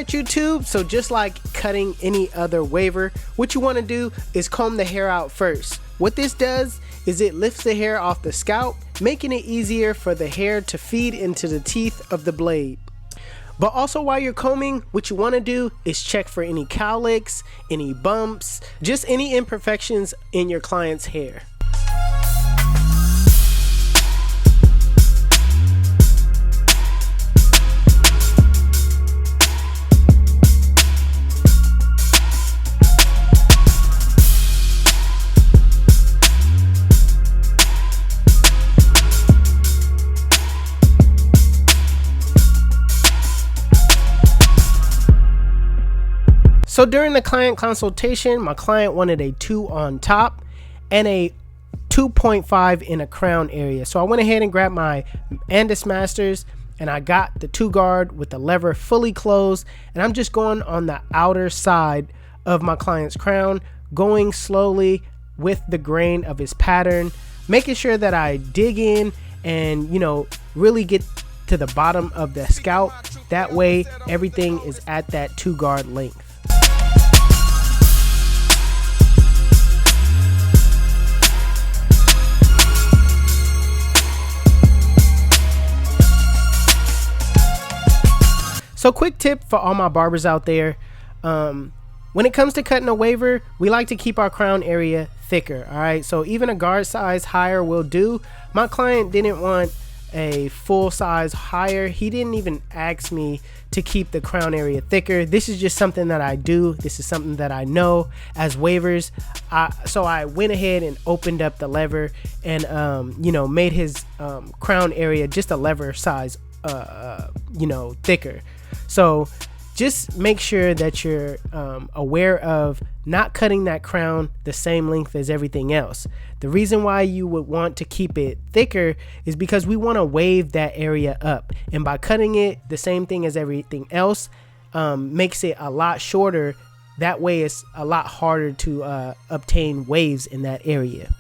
Alright YouTube, so just like cutting any other waver, what you want to do is comb the hair out first. What this does is it lifts the hair off the scalp, making it easier for the hair to feed into the teeth of the blade. But also while you're combing, what you want to do is check for any cowlicks, any bumps, just any imperfections in your client's hair. So during the client consultation, my client wanted a 2 on top and a 2.5 in a crown area. So I went ahead and grabbed my Andis Masters and I got the 2 guard with the lever fully closed, and I'm just going on the outer side of my client's crown, going slowly with the grain of his pattern, making sure that I dig in and, really get to the bottom of the scalp. That way everything is at that 2 guard length. So quick tip for all my barbers out there, when it comes to cutting a waver, we like to keep our crown area thicker. All right, so even a guard size higher will do. My client didn't want a full size higher. He didn't even ask me to keep the crown area thicker. This is just something that I do. This is something that I know as wavers. So I went ahead and opened up the lever and made his crown area just a lever size thicker. So just make sure that you're aware of not cutting that crown the same length as everything else. The reason why you would want to keep it thicker is because we want to wave that area up, and by cutting it the same thing as everything else makes it a lot shorter. That way it's a lot harder to obtain waves in that area.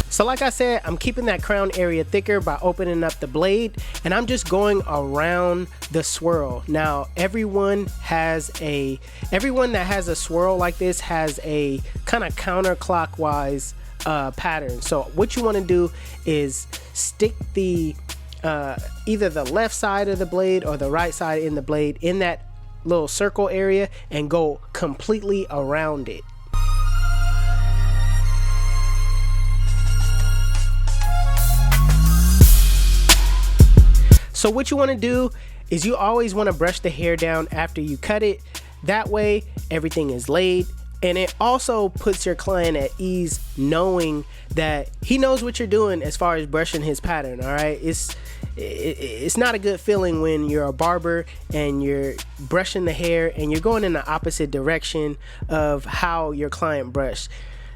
So like I said, I'm keeping that crown area thicker by opening up the blade, and I'm just going around the swirl. Now everyone that has a swirl like this has a kind of counterclockwise pattern. So what you want to do is stick the either the left side of the blade or the right side in the blade in that little circle area and go completely around it. So what you want to do is you always want to brush the hair down after you cut it. That way everything is laid, and it also puts your client at ease knowing that he knows what you're doing as far as brushing his pattern. All right, it's not a good feeling when you're a barber and you're brushing the hair and you're going in the opposite direction of how your client brushed.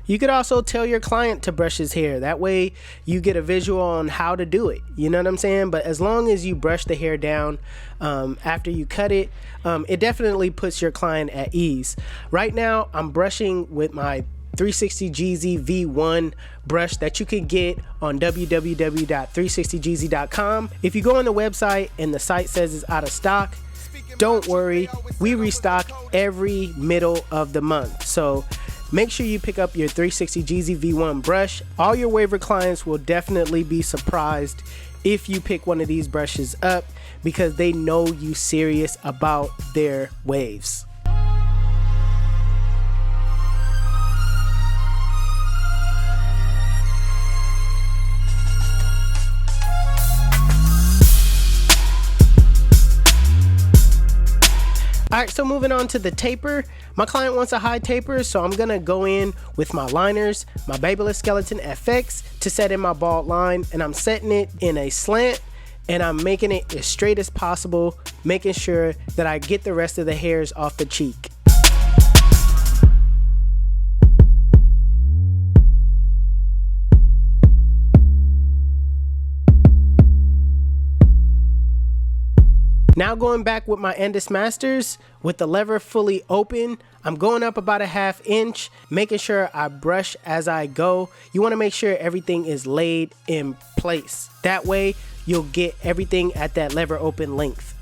You could also tell your client to brush his hair. That way you get a visual on how to do it. You know what I'm saying? But as long as you brush the hair down after you cut it, it definitely puts your client at ease. Right now, I'm brushing with my 360 GZ V1 brush that you can get on www.360gz.com. If you go on the website and the site says it's out of stock, don't worry. We restock every middle of the month. So make sure you pick up your 360 GZ V1 brush. All your waver clients will definitely be surprised if you pick one of these brushes up, because they know you serious about their waves. Alright, so moving on to the taper. My client wants a high taper, so I'm gonna go in with my liners, my Babyless Skeleton FX to set in my bald line, and I'm setting it in a slant, and I'm making it as straight as possible, making sure that I get the rest of the hairs off the cheek. Now going back with my Endless Masters, with the lever fully open, I'm going up about a ½ inch, making sure I brush as I go. You want to make sure everything is laid in place. That way you'll get everything at that lever open length.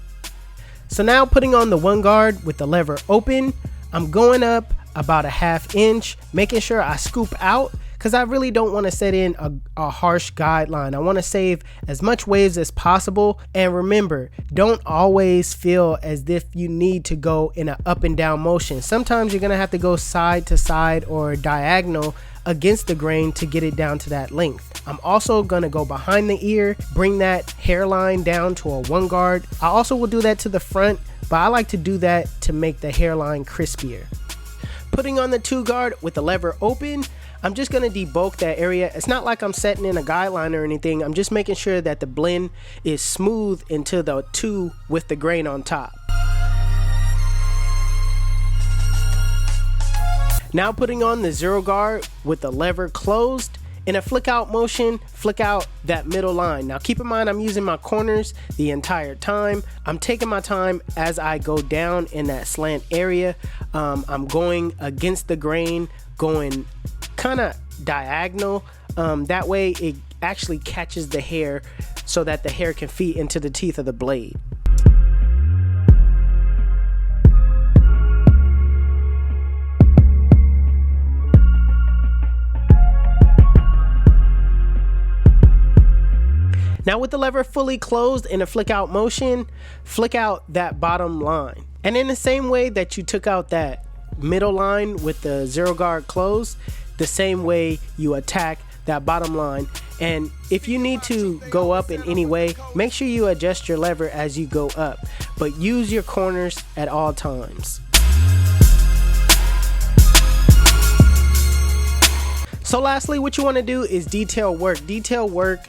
So now putting on the one guard with the lever open, I'm going up about a ½ inch, making sure I scoop out, because I really don't want to set in a harsh guideline. I want to save as much waves as possible. And remember, don't always feel as if you need to go in an up and down motion. Sometimes you're going to have to go side to side or diagonal against the grain to get it down to that length. I'm also going to go behind the ear, bring that hairline down to a one guard. I also will do that to the front, but I like to do that to make the hairline crispier. Putting on the two guard with the lever open, I'm just going to debulk that area. It's not like I'm setting in a guideline or anything. I'm just making sure that the blend is smooth into the two with the grain on top. Now putting on the zero guard with the lever closed. In a flick out motion, flick out that middle line. Now keep in mind, I'm using my corners the entire time. I'm taking my time as I go down in that slant area. I'm going against the grain, going kind of diagonal. That way it actually catches the hair so that the hair can feed into the teeth of the blade. Now with the lever fully closed in a flick out motion, flick out that bottom line. And in the same way that you took out that middle line with the zero guard closed, the same way you attack that bottom line. And if you need to go up in any way, make sure you adjust your lever as you go up, but use your corners at all times. So lastly, what you want to do is detail work. Detail work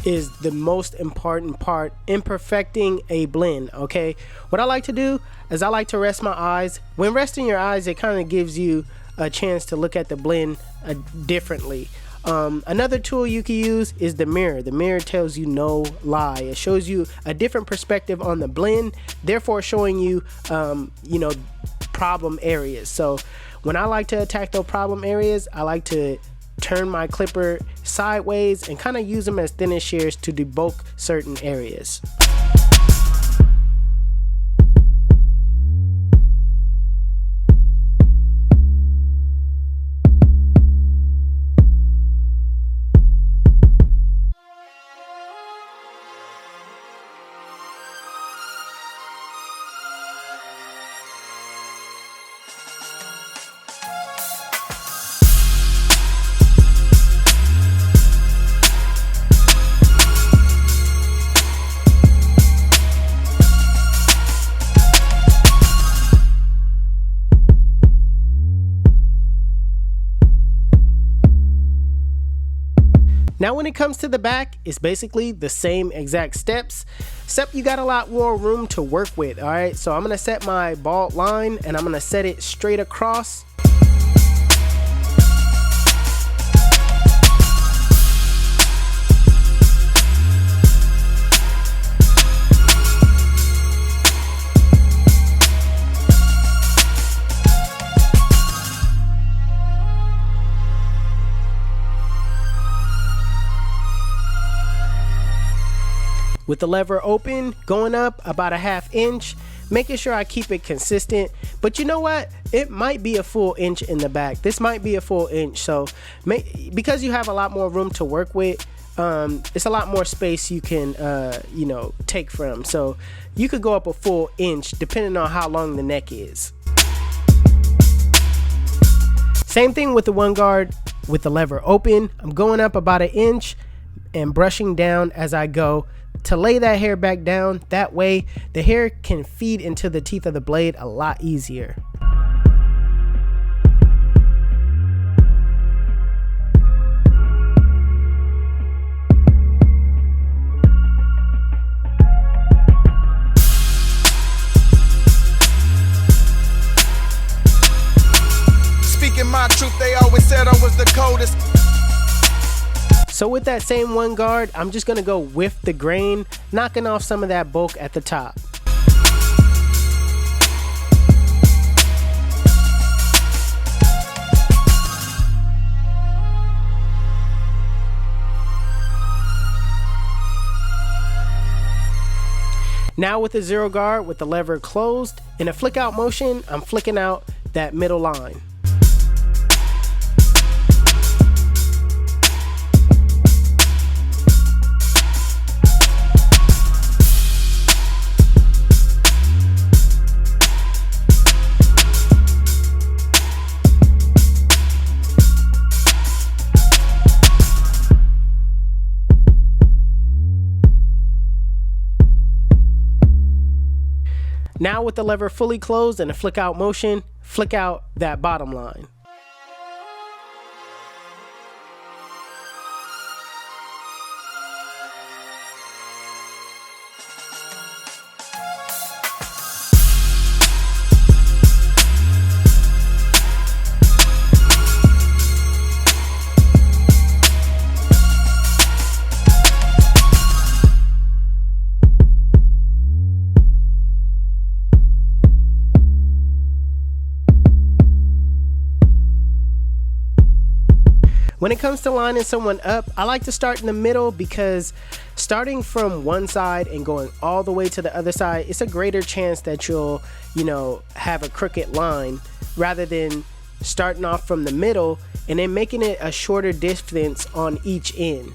is the most important part in perfecting a blend. Okay, what I like to do is I like to rest my eyes. When resting your eyes, it kind of gives you a chance to look at the blend differently. Another tool you can use is the mirror. The mirror tells you no lie. It shows you a different perspective on the blend, therefore showing you problem areas. So when I like to attack those problem areas, I like to turn my clipper sideways and kind of use them as thinnest shears to debulk certain areas. Now when it comes to the back, it's basically the same exact steps, except you got a lot more room to work with. All right, so I'm gonna set my bald line and I'm gonna set it straight across. With the lever open, going up about a ½ inch, making sure I keep it consistent. But you know what? It might be a full inch in the back. This might be a full inch. So because you have a lot more room to work with, it's a lot more space you can, take from. So you could go up a full inch depending on how long the neck is. Same thing with the one guard with the lever open. I'm going up about an inch and brushing down as I go to lay that hair back down. That way the hair can feed into the teeth of the blade a lot easier. Speaking my truth, they always said I was the coldest. So with that same one guard, I'm just gonna go with the grain, knocking off some of that bulk at the top. Now with the zero guard, with the lever closed, in a flick out motion, I'm flicking out that middle line. Now with the lever fully closed and a flick out motion, flick out that bottom line. When it comes to lining someone up, I like to start in the middle because starting from one side and going all the way to the other side, it's a greater chance that you'll, have a crooked line rather than starting off from the middle and then making it a shorter distance on each end.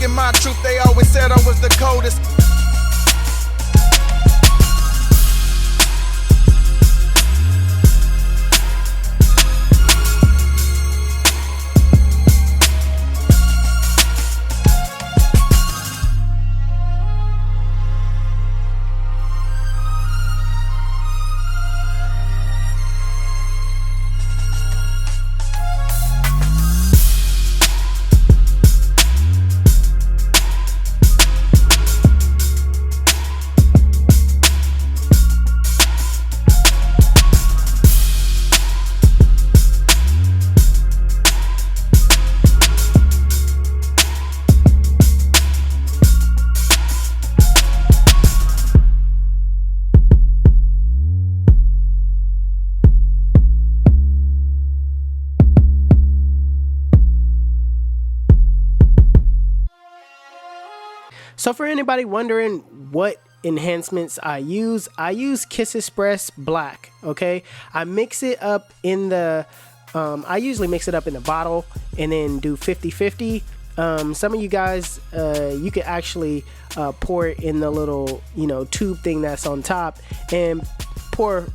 My truth, they always said I was the coldest. So for anybody wondering what enhancements I use Kiss Express Black. Okay, I mix it up in the I usually mix it up in the bottle and then do 50-50. Some of you guys, you could actually pour it in the little tube thing that's on top and pour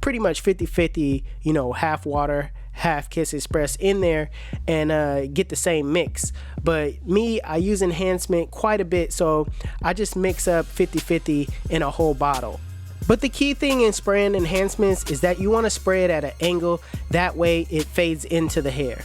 pretty much 50-50, half water, half Kiss Express in there and get the same mix. But me, I use enhancement quite a bit, so I just mix up 50-50 in a whole bottle. But the key thing in spraying enhancements is that you want to spray it at an angle, that way it fades into the hair.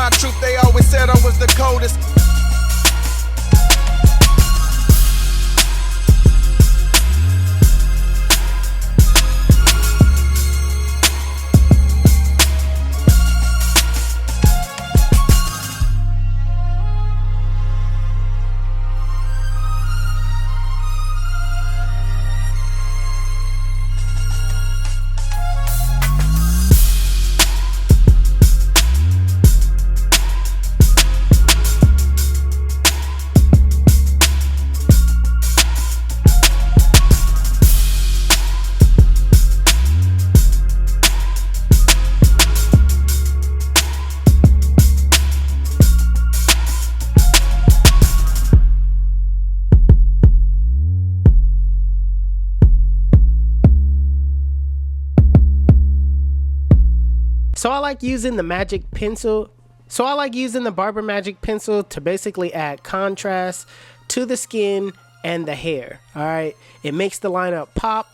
my truth, they always said I was the coldest. So I like using the Barber Magic Pencil to basically add contrast to the skin and the hair. All right, it makes the lineup pop,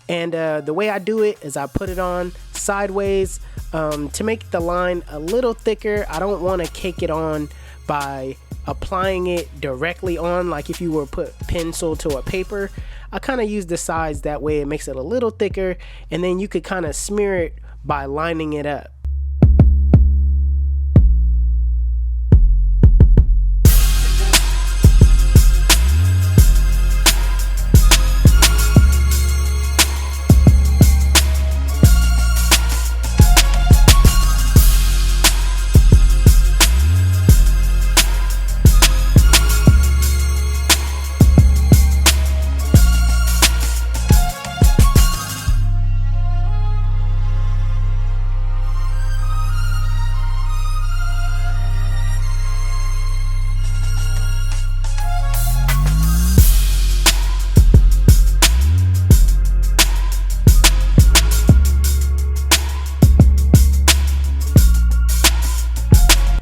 and the way I do it is I put it on sideways to make the line a little thicker. I don't want to cake it on by applying it directly on, like if you were to put pencil to a paper. I kind of use the sides, that way it makes it a little thicker, and then you could kind of smear it by lining it up.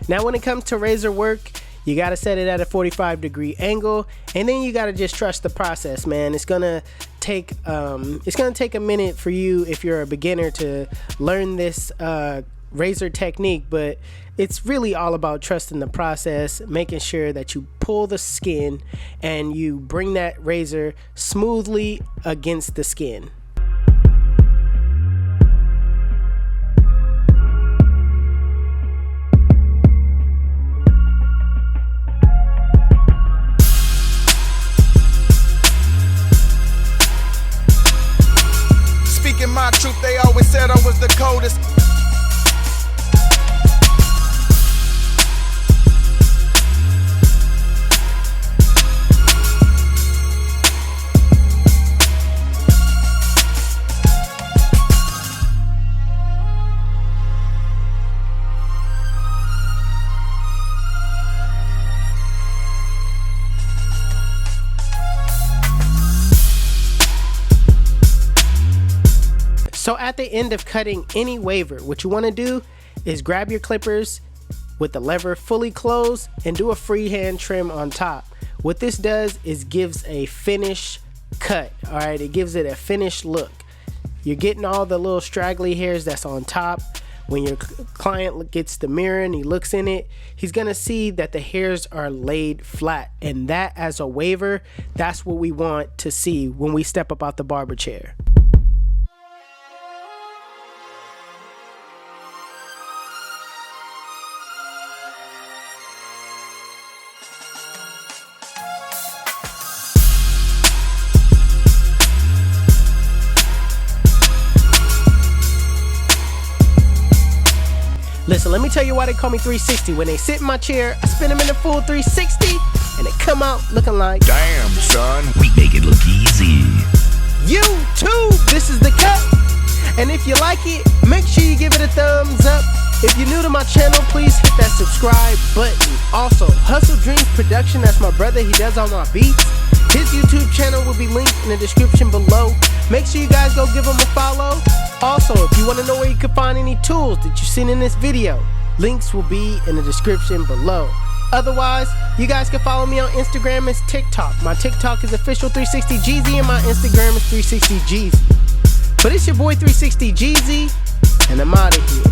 Now when it comes to razor work, you got to set it at a 45-degree angle, and then you got to just trust the process, man. It's gonna take a minute for you if you're a beginner to learn this razor technique, but it's really all about trusting the process, making sure that you pull the skin and you bring that razor smoothly against the skin. My truth, they always said I was the coldest. So at the end of cutting any waver, what you want to do is grab your clippers with the lever fully closed and do a freehand trim on top. What this does is gives a finished cut. All right, it gives it a finished look. You're getting all the little straggly hairs that's on top. When your client gets the mirror and he looks in it, he's gonna see that the hairs are laid flat, and that, as a waver, that's what we want to see when we step up out the barber chair. Listen, let me tell you why they call me 360. When they sit in my chair, I spin them in the full 360, and they come out looking like, damn, son, we make it look easy. YouTube, this is the cut. And if you like it, make sure you give it a thumbs up. If you're new to my channel, please hit that subscribe button. Also, HustleDreamProduction, that's my brother, he does all my beats. His YouTube channel will be linked in the description below. Make sure you guys go give him a follow. Also, if you want to know where you can find any tools that you've seen in this video, links will be in the description below. Otherwise, you guys can follow me on Instagram and TikTok. My TikTok is official360Jeezy and my Instagram is 360Jeezy. But it's your boy 360Jeezy, and I'm out of here.